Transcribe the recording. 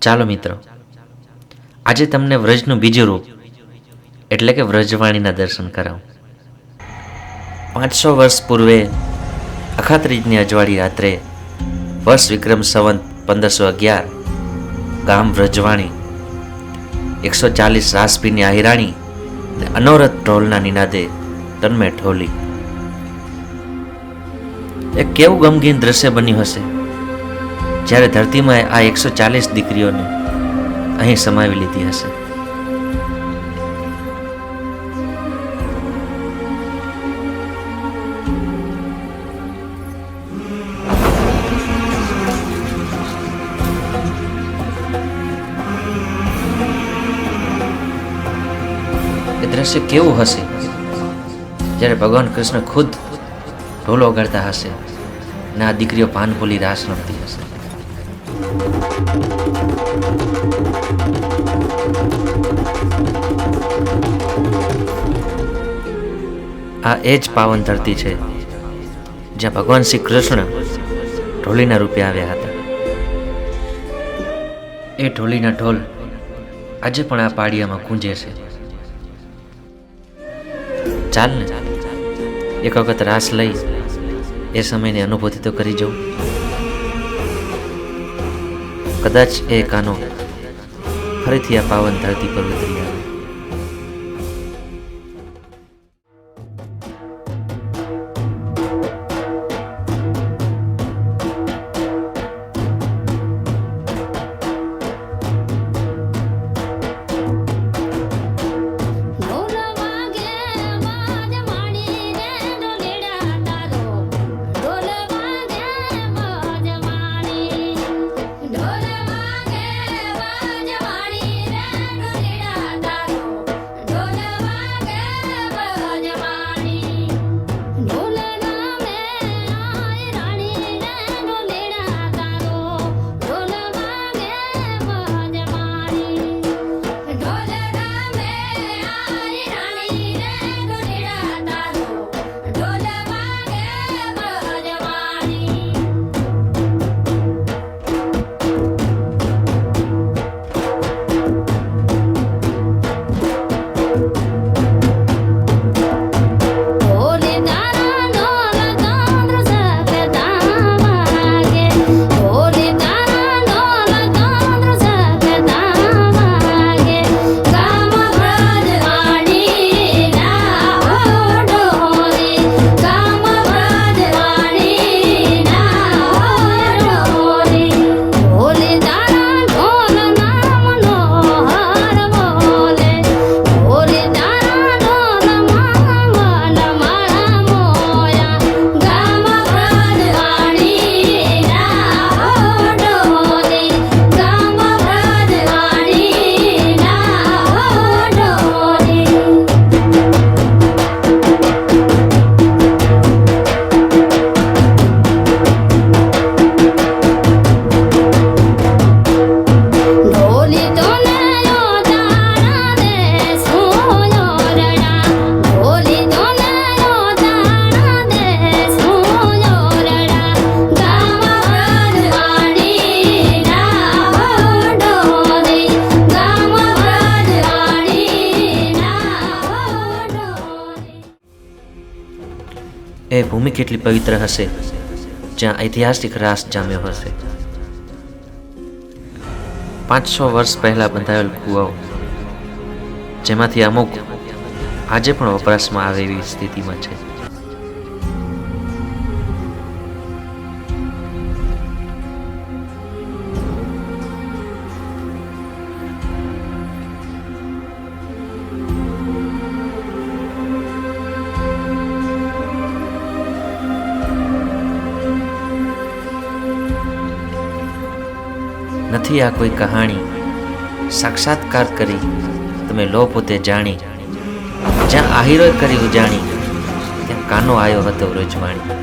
ચાલો મિત્રો, આજે તમને વ્રજનું બીજું રૂપ એટલે કે વ્રજવાણીના દર્શન કરાવું. 500 વર્ષ પૂર્વે અખાત્રીજની અજવાળી રાત્રે વર્ષ વિક્રમ સંવત 1511 ગામ વ્રજવાણી 140 રાસપીની આહિરાણી અને અનવરત ઢોલના નિનાદે તન્મે ઢોલી. એક કેવું ગમગીન દ્રશ્ય બન્યું હશે જ્યારે ધરતીમાં આ 140 દીકરીઓને અહીં સમાવી લીધી હશે. એ દ્રશ્ય કેવું હશે જ્યારે ભગવાન કૃષ્ણ ખુદ ઢોલ વગાડતા હશે અને આ દીકરીઓ પાનપોલી રાસ રમતી હશે. આ એ જ પાવન ધરતી છે જ્યાં ભગવાન શ્રી કૃષ્ણ ઢોલીના રૂપે આવ્યા હતા. એ ઢોલીના ઢોલ આજે પણ આ પાડિયામાં ગુંજે છે. ચાલ ને એક વખત રાસ લઈ એ સમયની અનુભૂતિ તો કરી જવું. કદાચ એ કાનો ફરીથી આ પાવન ધરતી પર ઉતરી આવે. એ ભૂમિ કેટલી પવિત્ર હશે જ્યાં ઐતિહાસિક રાસ જામ્યો હશે. 500 વર્ષ પહેલા બંધાયેલ કુવાઓ જેમાંથી અમુક આજે પણ વપરાશમાં આવે એવી સ્થિતિમાં છે. નથી આ કોઈ કહાણી, સાક્ષાત્કાર કરી તમે લો પોતે જાણી. જ્યાં આહિરોય કરી ઉજાણી ત્યાં કાનો આવ્યો હતો વ્રજવાણી.